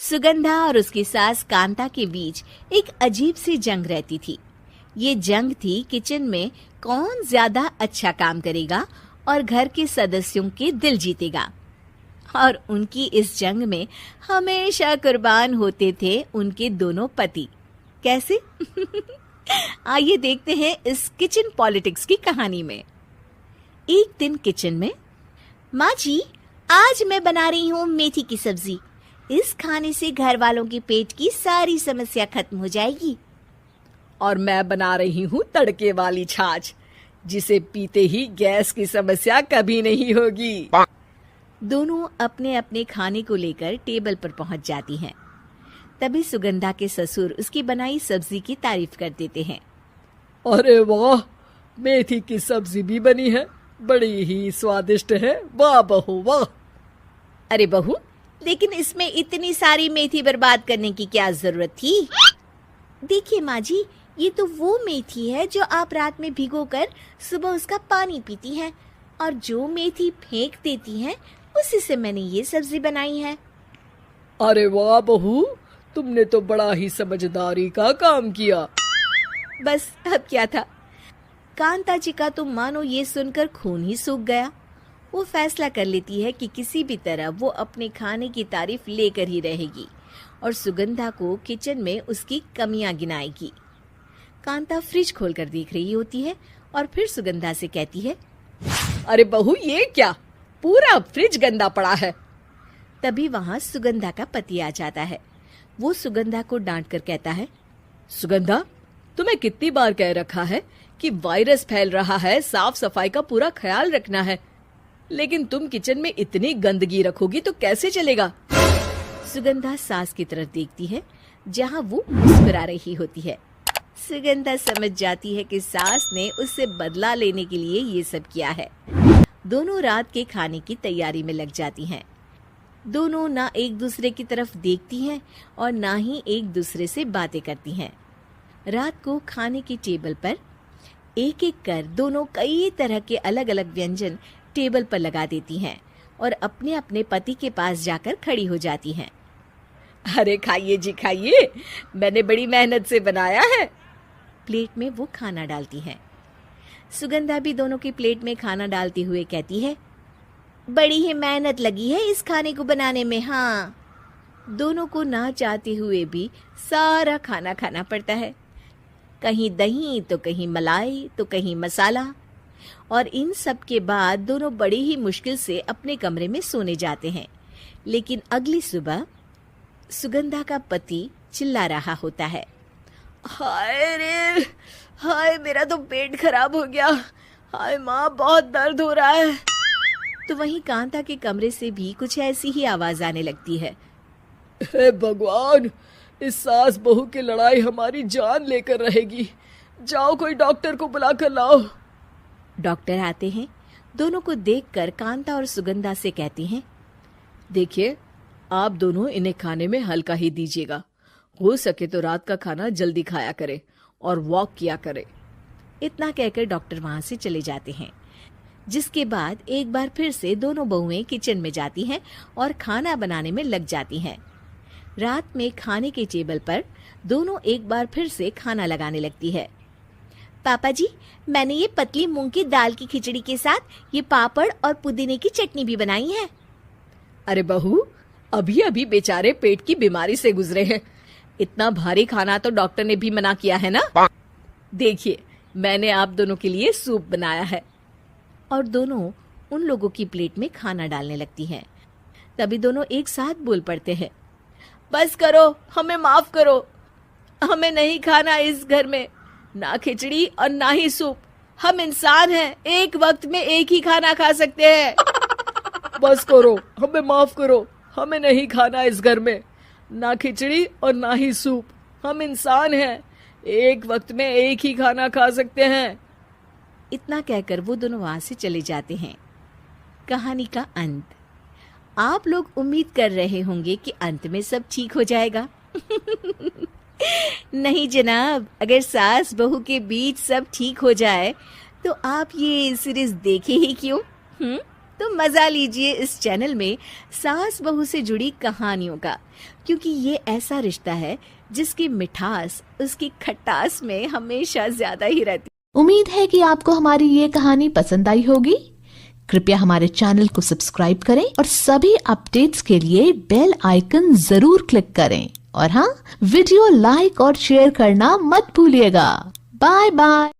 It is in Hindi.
सुगंधा और उसकी सास कांता के बीच एक अजीब सी जंग रहती थी। ये जंग थी किचन में कौन ज्यादा अच्छा काम करेगा और घर के सदस्यों के दिल जीतेगा। और उनकी इस जंग में हमेशा कुर्बान होते थे उनके दोनों पति। कैसे? आइए देखते हैं इस किचन पॉलिटिक्स की कहानी में। एक दिन किचन में, माँ जी, आज मैं बना रही हूँ मेथी की सब्जी। इस खाने से घर वालों के पेट की सारी समस्या खत्म हो जाएगी। और मैं बना रही हूँ तड़के वाली छाछ, जिसे पीते ही गैस की समस्या कभी नहीं होगी। दोनों अपने अपने खाने को लेकर टेबल पर पहुंच जाती हैं। तभी सुगंधा के ससुर उसकी बनाई सब्जी की तारीफ कर देते हैं। अरे वाह, मेथी की सब्जी भी बनी है, बड़ी ही स्वादिष्ट है। वाह बहू वाह। अरे बहू, लेकिन इसमें इतनी सारी मेथी बर्बाद करने की क्या जरूरत थी? देखिए माँ जी, ये तो वो मेथी है जो आप रात में भिगोकर सुबह उसका पानी पीती हैं, और जो मेथी फेंक देती हैं उसी से मैंने ये सब्जी बनाई है। अरे वाह बहू, तुमने तो बड़ा ही समझदारी का काम किया। बस अब क्या था, कांता जी का तो मानो ये सुनकर खून ही सूख गया। वो फैसला कर लेती है कि किसी भी तरह वो अपने खाने की तारीफ लेकर ही रहेगी और सुगंधा को किचन में उसकी कमियां गिनाएगी। कांता फ्रिज खोलकर देख रही होती है और फिर सुगंधा से कहती है, अरे बहू, ये क्या, पूरा फ्रिज गंदा पड़ा है। तभी वहां सुगंधा का पति आ जाता है। वो सुगंधा को डांट कर कहता है, सुगंधा, तुम्हें कितनी बार कह रखा है कि वायरस फैल रहा है, साफ सफाई का पूरा ख्याल रखना है, लेकिन तुम किचन में इतनी गंदगी रखोगी तो कैसे चलेगा। सुगंधा सास की तरफ देखती है जहां वो मुस्कुरा रही होती है। सुगंधा समझ जाती है कि सास ने उससे बदला लेने के लिए ये सब किया है। दोनों रात के खाने की तैयारी में लग जाती हैं। दोनों ना एक दूसरे की तरफ देखती हैं और ना ही एक दूसरे से बातें करती हैं। रात को खाने की टेबल पर एक एक कर दोनों कई तरह के अलग अलग व्यंजन टेबल पर लगा देती हैं और अपने अपने पति के पास जाकर खड़ी हो जाती हैं। अरे खाइए जी खाइए, मैंने बड़ी मेहनत से बनाया है। प्लेट में वो खाना डालती हैं। सुगंधा भी दोनों की प्लेट में खाना डालते हुए कहती है, बड़ी ही मेहनत लगी है इस खाने को बनाने में। हाँ, दोनों को ना चाहते हुए भी सारा खाना खाना पड़ता है। कहीं दही तो कहीं मलाई तो कहीं मसाला। और इन सब के बाद दोनों बड़ी ही मुश्किल से अपने कमरे में सोने जाते हैं। लेकिन अगली सुबह सुगंधा का पति चिल्ला रहा होता है, हाय रे, हाय मेरा तो पेट खराब हो गया, हाय माँ बहुत दर्द हो रहा है। तो वहीं कांता के कमरे से भी कुछ ऐसी ही आवाज आने लगती है। हे भगवान, इस सास बहू की लड़ाई हमारी जान लेकर रहेगी। जाओ कोई डॉक्टर को बुला कर लाओ। डॉक्टर आते हैं। दोनों को देखकर कांता और सुगंधा से कहती हैं, देखिए, आप दोनों इन्हें खाने में हल्का ही दीजिएगा। हो सके तो रात का खाना जल्दी खाया करे और वॉक किया करे। इतना कहकर डॉक्टर वहां से चले जाते हैं। जिसके बाद एक बार फिर से दोनों बहुएं किचन में जाती हैं और खाना बनाने में लग जाती हैं। रात में खाने के टेबल पर दोनों एक बार फिर से खाना लगाने लगती है। पापा जी, मैंने ये पतली मूंग की दाल की खिचड़ी के साथ ये पापड़ और पुदीने की चटनी भी बनाई है। अरे बहू, अभी अभी बेचारे पेट की बीमारी से गुजरे हैं, इतना भारी खाना तो डॉक्टर ने भी मना किया है ना। देखिए, मैंने आप दोनों के लिए सूप बनाया है। और दोनों उन लोगों की प्लेट में खाना डालने लगती हैं। तभी दोनों एक साथ बोल पड़ते हैं, बस करो, हमें माफ करो, हमें नहीं खाना इस घर में ना खिचड़ी और ना ही सूप। हम इंसान हैं, एक वक्त में एक ही खाना खा सकते हैं। बस करो, हमें माफ करो, हमें नहीं खाना इस घर में ना खिचड़ी और ना ही सूप। हम इंसान हैं, एक वक्त में एक ही खाना खा सकते हैं। इतना कहकर वो दोनों वहां से चले जाते हैं। कहानी का अंत। आप लोग उम्मीद कर रहे होंगे कि अंत में सब ठीक हो जाएगा। नहीं जनाब, अगर सास बहू के बीच सब ठीक हो जाए तो आप ये सीरीज देखे ही क्यों? तो मजा लीजिए इस चैनल में सास बहू से जुड़ी कहानियों का, क्योंकि ये ऐसा रिश्ता है जिसकी मिठास उसकी खटास में हमेशा ज्यादा ही रहती। उम्मीद है कि आपको हमारी ये कहानी पसंद आई होगी। कृपया हमारे चैनल को सब्सक्राइब करें और सभी अपडेट्स के लिए बेल आइकन जरूर क्लिक करें। और हाँ, वीडियो लाइक और शेयर करना मत भूलिएगा। Bye bye.